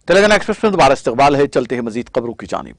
Telangana express में दोबारा इस्तकबाल है। चलते हैं मजीद खबरों की जानिब।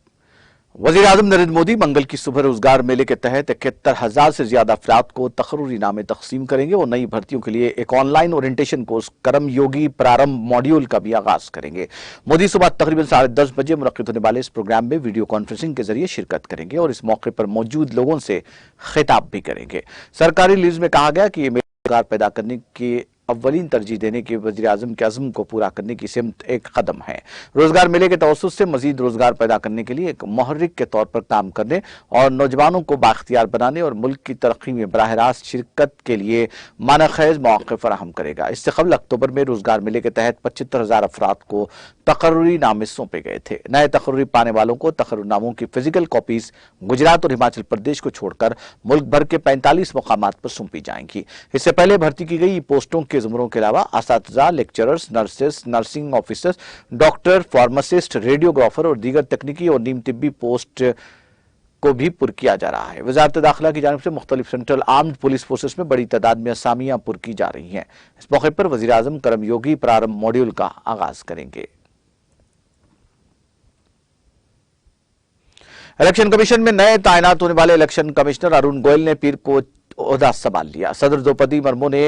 वजीर आजम नरेंद्र मोदी मंगल की सुबह रोजगार मेले के तहत 71,000 से ज्यादा अफराद को तकर्रुरी नामे तकसीम करेंगे और नई भर्तियों के लिए एक ऑनलाइन ओरिएंटेशन कोर्स कर्म योगी प्रारंभ मॉड्यूल का भी आगाज करेंगे। मोदी सुबह तकरीबन 10:30 बजे मुनक्किद होने वाले इस प्रोग्राम में वीडियो कॉन्फ्रेंसिंग के जरिए शिरकत करेंगे और इस मौके पर मौजूद लोगों से खिताब भी करेंगे। सरकारी रिलीज में कहा गया कि ये रोजगार पैदा करने की अव्वलीन तरजीह देने के वज़ीर आज़म के अज़्म को पूरा करने की सिमत एक कदम है। रोजगार मेले के तवस्सुत से मजीद रोजगार पैदा करने के लिए एक मुहर्रिक के तौर पर काम करने और नौजवानों को बाख्तियार बनाने और मुल्क की तरक्की में बराह रास्त शिरकत के लिए मानाखेज मौक़े फराहम करेगा। इससे कबल अक्टूबर में रोजगार मेले के तहत 75,000 अफराद को तकर्रुरी नामे सौंपे गए थे। नए तकर्रुरी पाने वालों को तकर्रुरी नामों की फिजिकल कॉपीज गुजरात और हिमाचल प्रदेश को छोड़कर मुल्क भर के 45 मुकामात पर सौंपी जाएंगी। इससे पहले भर्ती की गई पोस्टों के जुमरों के अलावा असातिज़ा, lecturers, nurses, nursing officers, doctor, pharmacist, radiographer और दीगर तकनीकी और नीम तिब्बी पोस्ट को भी पुर किया जा रहा है। वजारत दाखिला की जानिब से मुख्तलिफ सेंट्रल आर्म्ड पुलिस फोर्सेस में बड़ी तादाद में असामियां पुर की जा रही हैं। इस मौके पर वज़ीर आज़म कर्म योगी प्रारंभ मॉड्यूल का आगाज करेंगे। इलेक्शन कमीशन में नए तैनात होने वाले इलेक्शन कमिश्नर अरुण गोयल ने पीर को ओहदा संभाल लिया। सदर द्रौपदी मुर्मू ने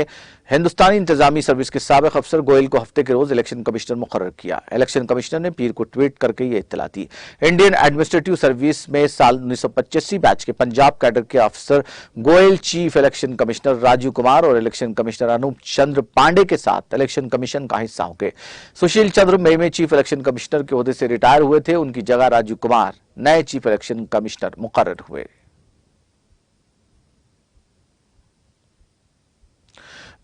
हिंदुस्तानी इंतजामी सर्विस के साबिक अफसर गोयल को हफ्ते के रोज इलेक्शन कमिश्नर मुकर्रर किया। इलेक्शन कमिश्नर ने पीर को ट्वीट करके ये इत्तला दी। इंडियन एडमिनिस्ट्रेटिव सर्विस में साल 1985 बैच के पंजाब कैडर के अफसर Goyal chief election commissioner Rajiv Kumar और इलेक्शन कमिश्नर अनूप चंद्र पांडे के साथ इलेक्शन कमीशन का हिस्सा हो गए। सुशील चंद्र मई में चीफ इलेक्शन कमिश्नर के ओहदे से रिटायर हुए थे। उनकी जगह राजीव कुमार नए चीफ इलेक्शन कमिश्नर मुकर्रर हुए।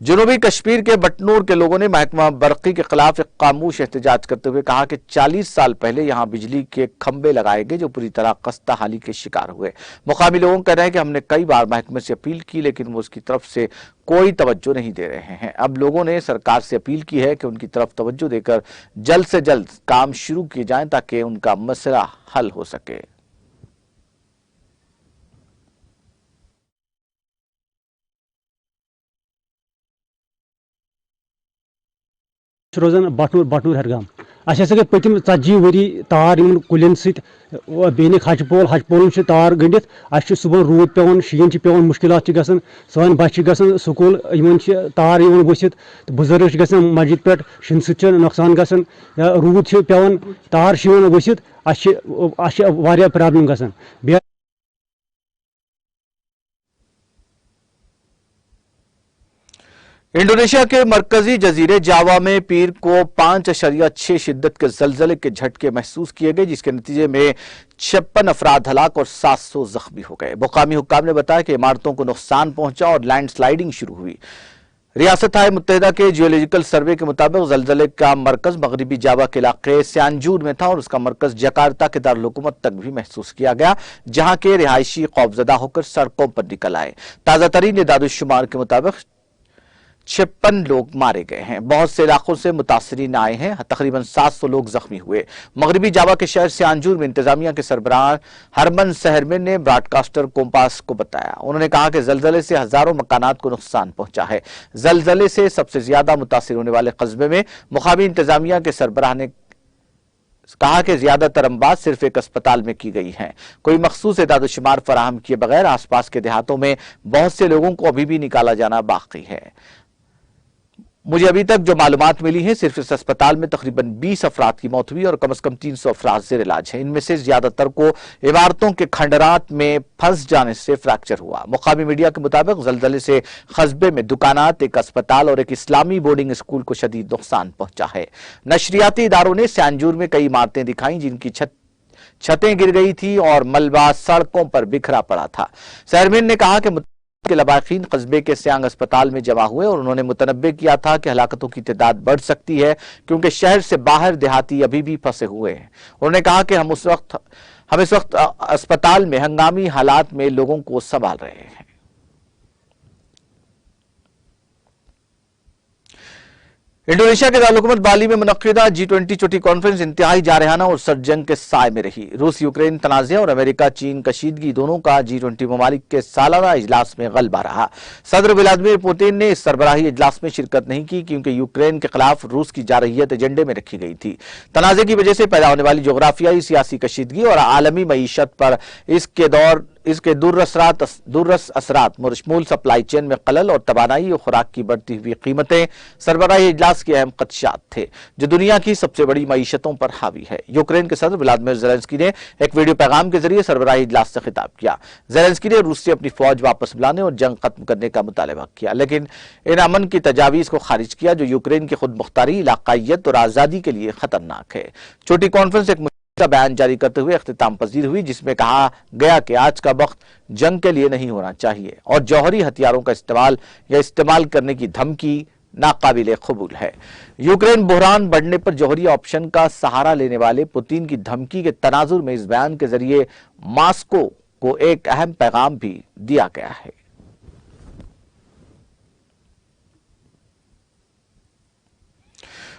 जनूबी कश्मीर के बटनूर के लोगों ने महकमा बरकी के खिलाफ एक खामोश एहतजाज करते हुए कहा कि 40 साल पहले यहां बिजली के खंभे लगाए गए जो पूरी तरह खस्ता हाली के शिकार हुए। मुकामी लोगों का कहना है कि हमने कई बार महकमे से अपील की लेकिन वो उसकी तरफ से कोई तवज्जो नहीं दे रहे हैं। अब लोगों ने सरकार से अपील की है कि उनकी तरफ तवज्जो देकर जल्द से जल्द काम शुरू किए जाएं ताकि उनका मसला हल हो सके। रोजान बटनूर हरगाम गई पतिम 40 वरी तार इन कुलिन सैन हचपोल तार गंडित सुबह रूद पे शीन पे मुश्किलात सान बच्चे गसन स्कूल तार वसित बुजुर्ग गसन मस्जिद पे शीन सत्य नुकसान गसन या रूद पे तार वसित वारिया प्रॉब्लम गसन। इंडोनेशिया के मरकजी जजीरे जावा में पीर को 5.6 शिद्दत के जलजले के झटके महसूस किए गए जिसके नतीजे में 56 अफराद हलाक और 700 जख्मी हो गए। मुकामी हुक्काम ने बताया कि इमारतों को नुकसान पहुंचा और लैंडस्लाइडिंग शुरू हुई। रियासत मुत्तहिदा के जियोलॉजिकल सर्वे के मुताबिक जलजले का मरकज मगरबी जावा के इलाके सियानजूर में था और उसका मरकज जकार्ता के दारुल हुकूमत तक भी महसूस किया गया जहां के रिहायशी खौफजदा होकर सड़कों पर निकल आए। ताजा तरीन इदादुश्शुमार के मुताबिक 56 लोग मारे गए हैं। बहुत से इलाकों से मुतासरीन आए हैं। तकरीबन 700 लोग जख्मी हुए। मगरबी जावा के शहर सियानजूर में इंतजामिया के सरबराह हरमन सहरमन ने ब्रॉडकास्टर कोम्पास को बताया। उन्होंने कहा कि जलजले से हजारों मकानात को नुकसान पहुंचा है। जलजले से सबसे ज्यादा मुतासिर होने वाले कस्बे में मुकामी इंतजामिया के सरबराह ने कहा कि ज्यादातर अमवात सिर्फ एक अस्पताल में की गई हैं। कोई मखसूस इदाद-ओ-शुमार फराहम किए बगैर आसपास के देहातों में बहुत से लोगों को अभी भी निकाला जाना बाकी है। मुझे अभी तक जो मालूमात मिली है सिर्फ इस अस्पताल में तकरीबन 20 अफराद की मौत हुई और कम से कम 300 अफराद जेर इलाज हैं। इनमें से ज्यादातर को इमारतों के खंडरात में फंस जाने से फ्रैक्चर हुआ। मुकामी मीडिया के मुताबिक जलजले से कस्बे में दुकानात, एक अस्पताल और एक इस्लामी बोर्डिंग स्कूल को शदीद नुकसान पहुंचा है। नशरियाती इदारों ने सियानजूर में कई इमारतें दिखाई जिनकी छतें गिर गई थी और मलबा सड़कों पर बिखरा पड़ा था। सहरमन ने कहा कि के लबाकीन कस्बे के सियांग अस्पताल में जमा हुए और उन्होंने मुतनब्बे किया था कि हलाकतों की तादाद बढ़ सकती है क्योंकि शहर से बाहर देहाती अभी भी फंसे हुए हैं। उन्होंने कहा कि हम इस वक्त अस्पताल में हंगामी हालात में लोगों को संभाल रहे हैं। इंडोनेशिया के दारुल बाली में मुनक्किदा G20 चोटी कॉन्फ्रेंस इंतहाई जारहाना और सर्द जंग के साए में रही। रूस यूक्रेन तनाज़े और अमेरिका चीन कशीदगी दोनों का G20 ममालिक के सालाना इजलास में गलबा रहा। सदर व्लादिमीर पुतिन ने इस सरबराही इजलास में शिरकत नहीं की क्योंकि यूक्रेन के खिलाफ रूस की जारहियत एजेंडे में रखी गई थी। तनाज़े की वजह से पैदा होने वाली जोग्राफियाई सियासी कशीदगी और आलमी मईशत पर इसके दूररस असरात मुश्तमिल सप्लाई चेन में खलल और तवानाई और खुराक की बढ़ती हुई कीमतें सरबराही इजलास के अहम खदशात थे जो दुनिया की सबसे बड़ी मईशतों पर हावी है। यूक्रेन के सदर व्लादिमीर ज़ेलेंस्की ने एक वीडियो पैगाम के जरिए सरबराही इजलास से खिताब किया। ज़ेलेंस्की ने रूस से अपनी फौज वापस बुलाने और जंग खत्म करने का मुतालबा किया, लेकिन इन अमन की तजावीज़ को खारिज किया जो यूक्रेन की खुद मुख्तारी, इलाकाइयत और आज़ादी के लिए खतरनाक है। छोटी कॉन्फ्रेंस एक बयान जारी करते हुए इख्तिताम पजीर हुई जिसमें कहा गया कि आज का वक्त जंग के लिए नहीं होना चाहिए और जौहरी हथियारों का इस्तेमाल या इस्तेमाल करने की धमकी नाकाबिले कबूल है। यूक्रेन बहरान बढ़ने पर जौहरी ऑप्शन का सहारा लेने वाले पुतिन की धमकी के तनाजुर में इस बयान के जरिए मॉस्को को एक अहम पैगाम भी दिया गया है।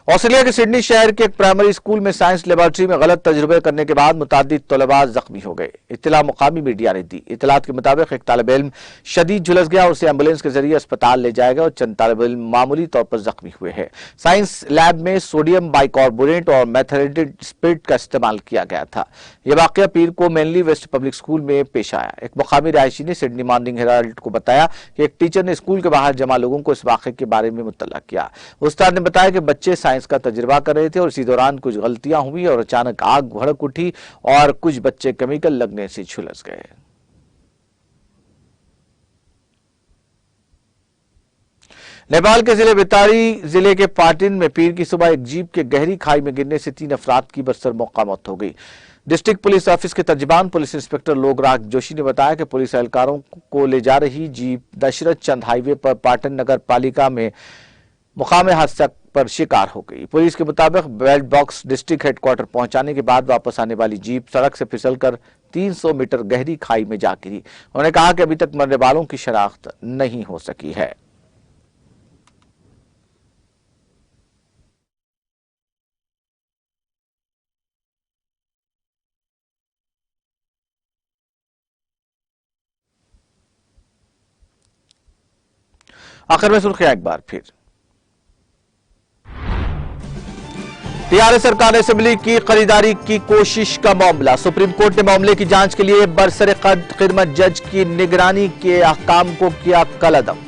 ऑस्ट्रेलिया के सिडनी शहर के एक प्राइमरी स्कूल में साइंस लेबोरेटरी में गलत तजुर्बे करने के बाद मुतादिद तलबा जख्मी हो गए। इत्तला मुकामी मीडिया ने दी। इत्तलात के मुताबिक एक तालिब इल्म शदीद झुलस गया और उसे एम्बुलेंस के जरिए अस्पताल ले जाया गया और चंद तालिब इल्म मामूली तौर पर जख्मी हुए हैं। साइंस लैब में सोडियम बाइकार्बोनेट और मेथाइलेटेड स्पिरिट का इस्तेमाल किया गया था। यह वाकया पीर को मेनली वेस्ट पब्लिक स्कूल में पेश आया। एक मुकामी रिहायशी ने सिडनी मॉर्निंग हेराल्ड को बताया कि एक टीचर ने स्कूल के बाहर जमा लोगों को इस वाक़े के बारे में मुत्तला किया। उस्ताद ने बताया कि बच्चे साइंस का तजुर्बा कर रहे थे और इसी दौरान कुछ गलतियां हुई और अचानक आग भड़क उठी और कुछ बच्चे केमिकल लगने से झुलस गए। नेपाल के जिले बेतारी जिले के पाटिन में पीर की सुबह एक जीप के गहरी खाई में गिरने से 3 अफराद की बरसर मौका मौत हो गई। डिस्ट्रिक्ट पुलिस ऑफिस के तर्जुमान पुलिस इंस्पेक्टर लोकराग जोशी ने बताया कि पुलिस एहलकारों को ले जा रही जीप दशरथ चंद हाईवे पर पाटन नगर पालिका में मुकामे हादसा पर शिकार हो गई। पुलिस के मुताबिक बेल्ट बॉक्स डिस्ट्रिक्ट हेडक्वार्टर पहुंचाने के बाद वापस आने वाली जीप सड़क से फिसलकर 300 मीटर गहरी खाई में जा गिरी। उन्होंने कहा कि अभी तक मरने वालों की शनाख्त नहीं हो सकी है। आखिर में सुर्खियां एक बार फिर। टीआरएस सरकार ने असेंबली की खरीदारी की कोशिश का मामला। सुप्रीम कोर्ट ने मामले की जांच के लिए बरसरे खिदमत जज की निगरानी के अहकाम को किया कलअदम।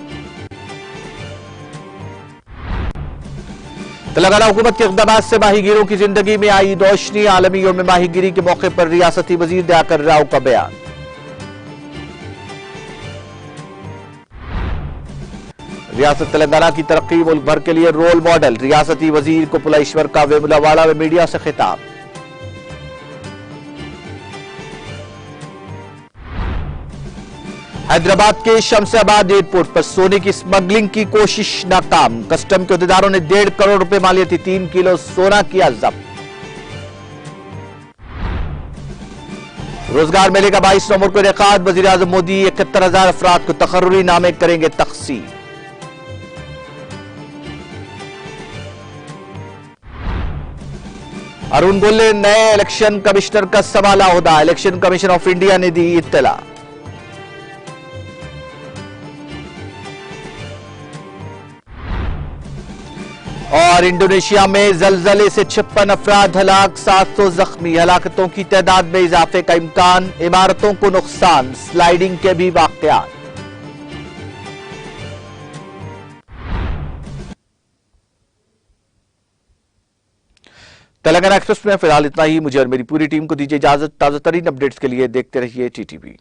तेलंगाना हुकूमत के इक़दाम से माहीगीरों की जिंदगी में आई रोशनी। आलमी यौम माहीगीरी के मौके पर रियासती वजीर दयाकर राव का बयान। रियासत तेलंगाना की तरक्की मुल्क भर के लिए रोल मॉडल। रियासती वजीर को पुलाईश्वर का वेमुलावाड़ा में मीडिया से खिताब। हैदराबाद के शमशाबाद एयरपोर्ट पर सोने की स्मगलिंग की कोशिश नाकाम। कस्टम के अहदेदारों ने 1.5 करोड़ रुपए मालियती 3 किलो सोना किया जब्त। रोजगार मेले का 22 नवंबर को इनेकाद। वजीर आजम मोदी 71,000 अफराद को तकर्रुरी नामे करेंगे तक़सीम। अरुण गोले नए इलेक्शन कमिश्नर का संभाला ओहदा। इलेक्शन कमीशन ऑफ इंडिया ने दी इत्तला। और इंडोनेशिया में जलजले से 56 अफराद हलाक, 700 जख्मी। हलाकतों की तादाद में इजाफे का इम्कान। इमारतों को नुकसान, स्लाइडिंग के भी वाकयात। तेलंगाना एक्सप्रेस में फिलहाल इतना ही। मुझे और मेरी पूरी टीम को दीजिए इजाजत। ताजा तरीन अपडेट्स के लिए देखते रहिए टीटीवी।